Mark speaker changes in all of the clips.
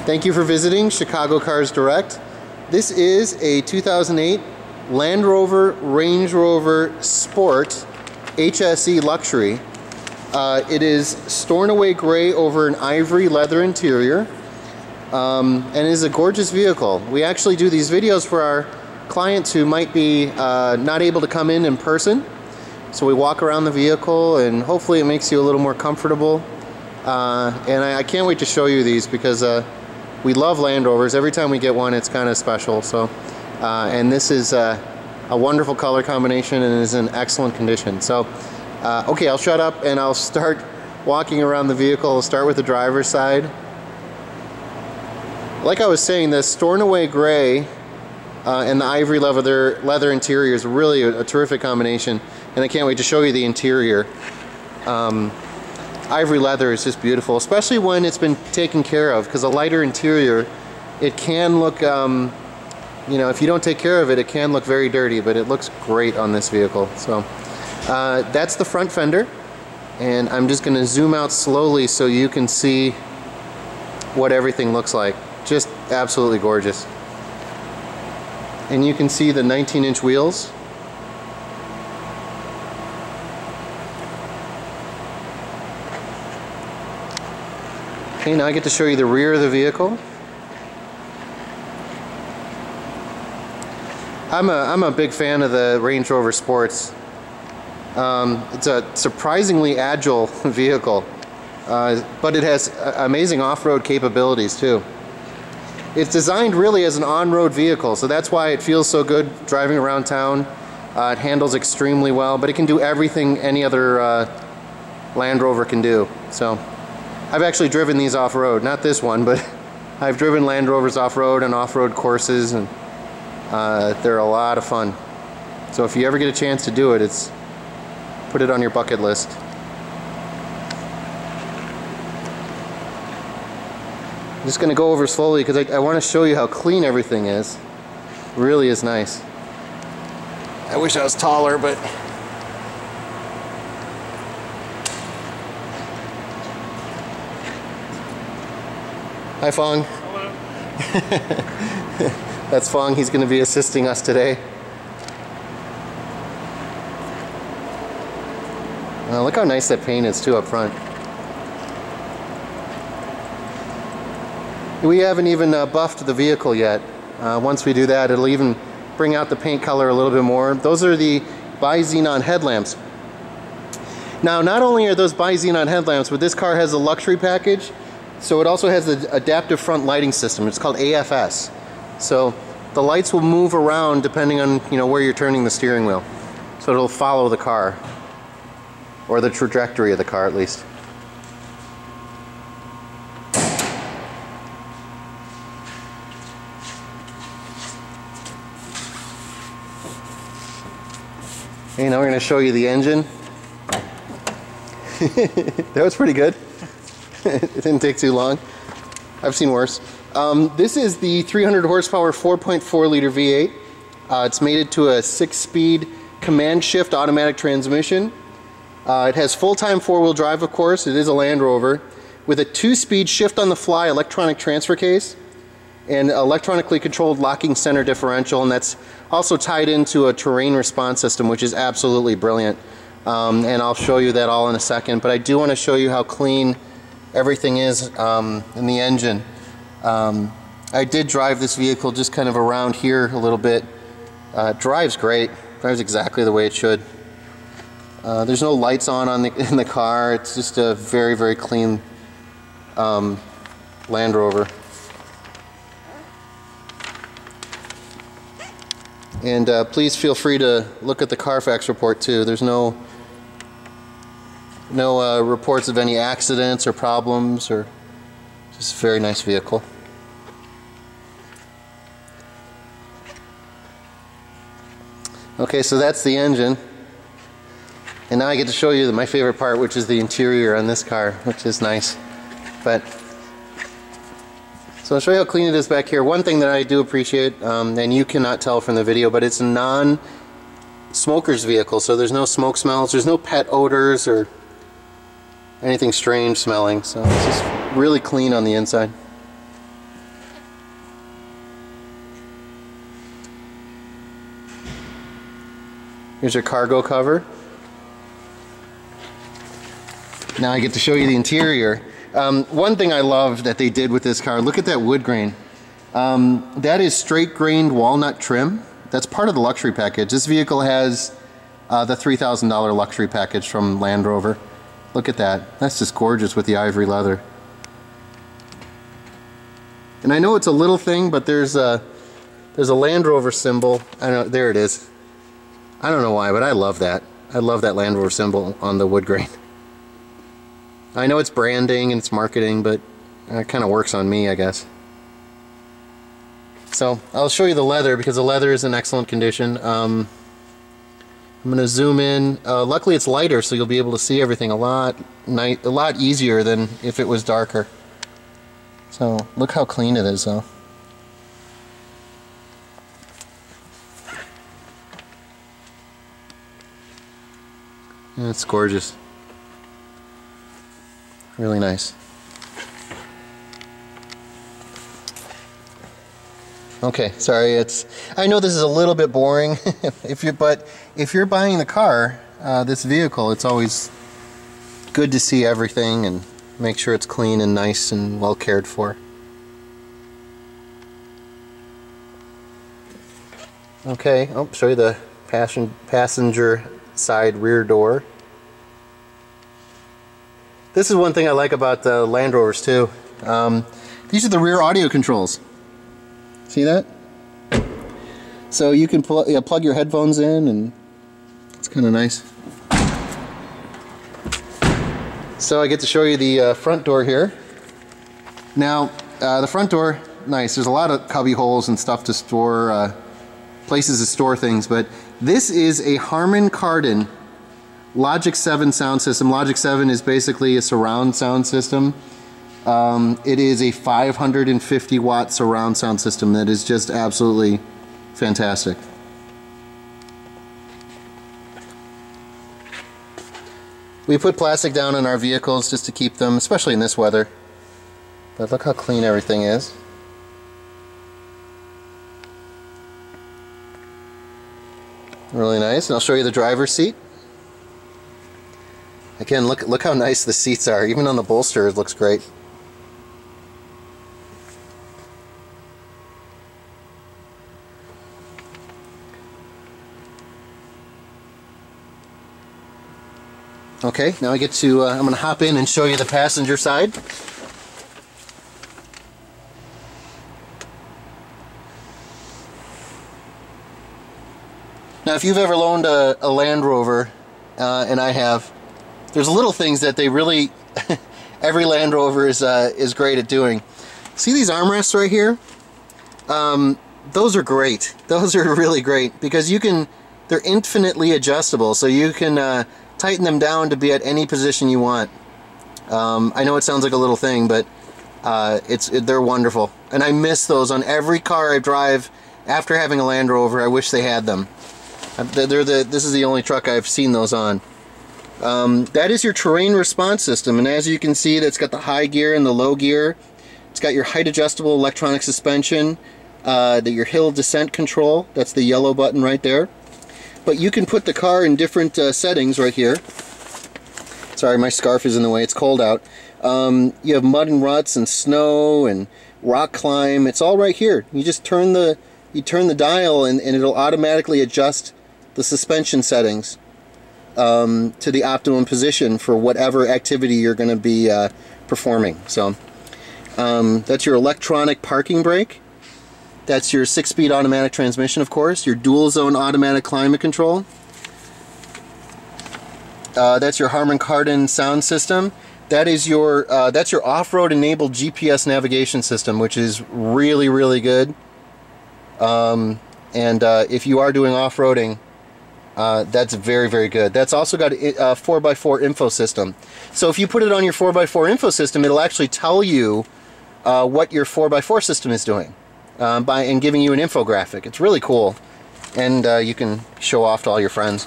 Speaker 1: Thank you for visiting Chicago Cars Direct. This is a 2008 Land Rover Range Rover Sport HSE Luxury. It is Stornoway gray over an ivory leather interior, and is a gorgeous vehicle. We actually do these videos for our clients who might be not able to come in person. So we walk around the vehicle and hopefully it makes you a little more comfortable. And I can't wait to show you these because we love Land Rovers. Every time we get one, it's kind of special. So, and this is a wonderful color combination and is in excellent condition. So, okay, I'll shut up and I'll start walking around the vehicle. I'll start with the driver's side. Like I was saying, the Stornoway gray and the ivory leather interior is really a terrific combination, and I can't wait to show you the interior. Ivory leather is just beautiful, especially when it's been taken care of, because a lighter interior, it can look, you know, if you don't take care of it, it can look very dirty, but it looks great on this vehicle. So that's the front fender, and I'm just going to zoom out slowly so you can see what everything looks like. Just absolutely gorgeous. And you can see the 19-inch wheels. Okay, now I get to show you the rear of the vehicle. I'm a big fan of the Range Rover Sports. It's a surprisingly agile vehicle, but it has amazing off-road capabilities too. It's designed really as an on-road vehicle, so that's why it feels so good driving around town. It handles extremely well, but it can do everything any other Land Rover can do. So I've actually driven these off-road, not this one, but I've driven Land Rovers off-road and off-road courses, and they're a lot of fun. So if you ever get a chance to do it, put it on your bucket list. I'm just going to go over slowly because I want to show you how clean everything is. It really is nice. I wish I was taller, but hi, Fong.
Speaker 2: Hello.
Speaker 1: That's Fong. He's going to be assisting us today. Look how nice that paint is too up front. We haven't even buffed the vehicle yet. Once we do that, it'll even bring out the paint color a little bit more. Those are the BI-XENON headlamps. Now, not only are those BI-XENON headlamps, but this car has a luxury package. So it also has the adaptive front lighting system. It's called AFS. So the lights will move around depending on, you know, where you're turning the steering wheel. So it'll follow the car, or the trajectory of the car at least. Okay, now we're going to show you the engine. That was pretty good. It didn't take too long. I've seen worse. This is the 300 horsepower 4.4 liter V8. It's mated to a 6-speed command shift automatic transmission. It has full-time 4-wheel drive, of course. It is a Land Rover, with a 2-speed shift on the fly electronic transfer case and electronically controlled locking center differential, and that's also tied into a terrain response system, which is absolutely brilliant. And I'll show you that all in a second, but I do want to show you how clean everything is in the engine. I did drive this vehicle just kind of around here a little bit. It drives great. Drives exactly the way it should. There's no lights on in the car. It's just a very, very clean Land Rover. And please feel free to look at the CarFax report too. There's no reports of any accidents or problems, or just a very nice vehicle. Okay, so that's the engine. And now I get to show you my favorite part, which is the interior on this car, which is nice. So I'll show you how clean it is back here. One thing that I do appreciate, and you cannot tell from the video, but it's a non-smoker's vehicle, so there's no smoke smells, there's no pet odors or anything strange smelling, so it's just really clean on the inside. Here's your cargo cover. Now I get to show you the interior. One thing I love that they did with this car, look at that wood grain. That is straight grained walnut trim. That's part of the luxury package. This vehicle has the $3,000 luxury package from Land Rover. Look at that. That's just gorgeous with the ivory leather. And I know it's a little thing, but there's a Land Rover symbol. I don't know, there it is. I don't know why, but I love that. I love that Land Rover symbol on the wood grain. I know it's branding and it's marketing, but it kind of works on me, I guess. So I'll show you the leather because the leather is in excellent condition. I'm going to zoom in. Luckily it's lighter, so you'll be able to see everything a lot easier than if it was darker. So look how clean it is, though. Yeah, it's gorgeous. Really nice. Okay, sorry, I know this is a little bit boring, but if you're buying the car, this vehicle, it's always good to see everything and make sure it's clean and nice and well cared for. Okay, I'll show you the passenger side rear door. This is one thing I like about the Land Rovers too. These are the rear audio controls. See that? So you can plug your headphones in, and it's kind of nice. So I get to show you the front door here. Now, the front door, nice. There's a lot of cubby holes and stuff to store, places to store things, but this is a Harman Kardon Logic 7 sound system. Logic 7 is basically a surround sound system. It is a 550 watt surround sound system that is just absolutely fantastic. We put plastic down in our vehicles just to keep them, especially in this weather. But look how clean everything is. Really nice. And I'll show you the driver's seat. Again, look how nice the seats are. Even on the bolster, it looks great. Okay, now I get to, I'm going to hop in and show you the passenger side. Now if you've ever loaned a Land Rover, and I have, there's little things that they really, every Land Rover is great at doing. See these armrests right here? Those are great. Those are really great because they're infinitely adjustable, so you can tighten them down to be at any position you want. I know it sounds like a little thing, but they're wonderful. And I miss those on every car I drive after having a Land Rover. I wish they had them. This is the only truck I've seen those on. That is your terrain response system, and as you can see, that's got the high gear and the low gear. It's got your height adjustable electronic suspension, your hill descent control. That's the yellow button right there. But you can put the car in different settings right here. Sorry, my scarf is in the way. It's cold out. You have mud and ruts and snow and rock climb. It's all right here. You just turn the dial and it'll automatically adjust the suspension settings to the optimum position for whatever activity you're going to be performing. So that's your electronic parking brake. That's your 6-speed automatic transmission, of course. Your dual zone automatic climate control. That's your Harman Kardon sound system. That's your off-road enabled GPS navigation system, which is really, really good. If you are doing off-roading, that's very, very good. That's also got a 4x4 info system. So if you put it on your 4x4 info system, it'll actually tell you what your 4x4 system is doing and giving you an infographic. It's really cool, and you can show off to all your friends.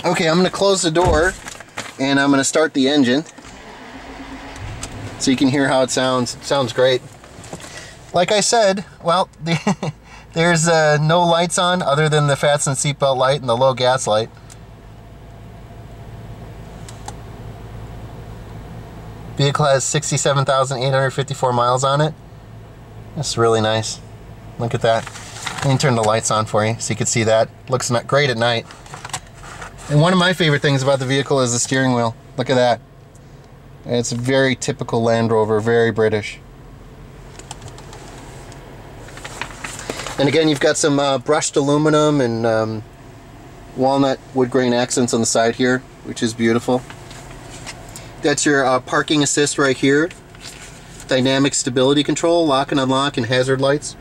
Speaker 1: Okay, I'm going to close the door, and I'm going to start the engine so you can hear how it sounds. It sounds great. Like I said, well, There's no lights on other than the fasten seatbelt light and the low gas light. Vehicle has 67,854 miles on it. That's really nice. Look at that. Let me turn the lights on for you so you can see that. Looks not great at night. And one of my favorite things about the vehicle is the steering wheel. Look at that. It's a very typical Land Rover, very British. And again, you've got some brushed aluminum and walnut wood grain accents on the side here, which is beautiful. That's your parking assist right here. Dynamic stability control, lock and unlock, and hazard lights.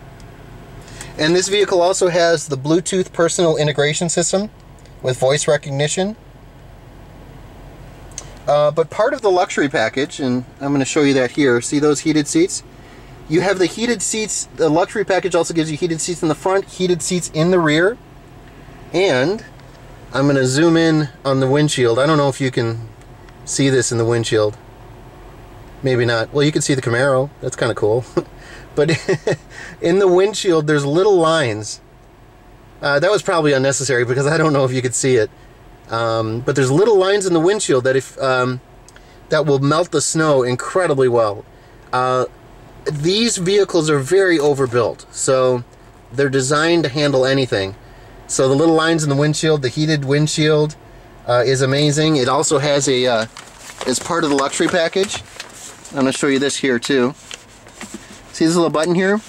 Speaker 1: And this vehicle also has the Bluetooth personal integration system with voice recognition. But part of the luxury package, and I'm going to show you that here, see those heated seats? You have the heated seats. The luxury package also gives you heated seats in the front, heated seats in the rear, and I'm going to zoom in on the windshield. I don't know if you can see this in the windshield. Maybe not. Well, you can see the Camaro. That's kind of cool. But in the windshield, there's little lines. That was probably unnecessary because I don't know if you could see it. But there's little lines in the windshield that that will melt the snow incredibly well. These vehicles are very overbuilt, so they're designed to handle anything. So the little lines in the windshield, the heated windshield is amazing. It also has a, as part of the luxury package, I'm going to show you this here too. See this little button here?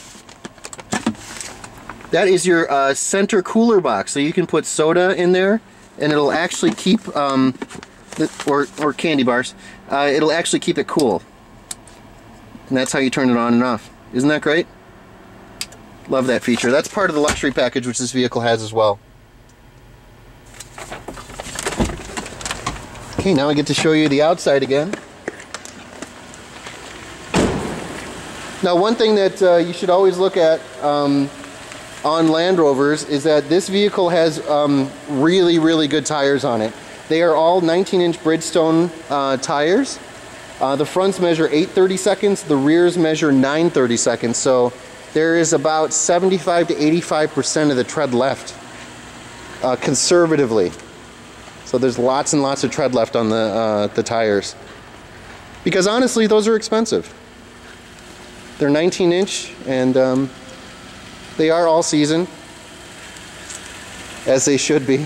Speaker 1: That is your center cooler box, so you can put soda in there and it'll actually keep, or candy bars, it'll actually keep it cool. And that's how you turn it on and off. Isn't that great? Love that feature. That's part of the luxury package which this vehicle has as well. Okay, now I get to show you the outside again. Now one thing that you should always look at on Land Rovers is that this vehicle has really, really good tires on it. They are all 19-inch Bridgestone tires. The fronts measure 8/32, the rears measure 9/32, so there is about 75 to 85% of the tread left, conservatively. So there's lots and lots of tread left on the tires. Because honestly, those are expensive. They're 19-inch and they are all season, as they should be.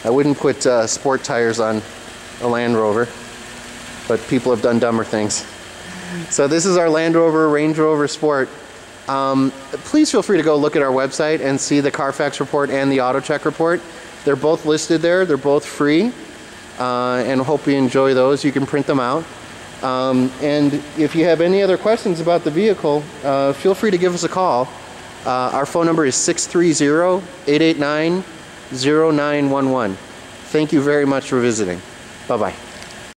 Speaker 1: I wouldn't put sport tires on a Land Rover, but people have done dumber things. So this is our Land Rover Range Rover Sport. Please feel free to go look at our website and see the CarFax report and the AutoCheck report. They're both listed there. They're both free, and hope you enjoy those. You can print them out. And if you have any other questions about the vehicle, feel free to give us a call. Our phone number is 630-889-0911. Thank you very much for visiting. Bye-bye.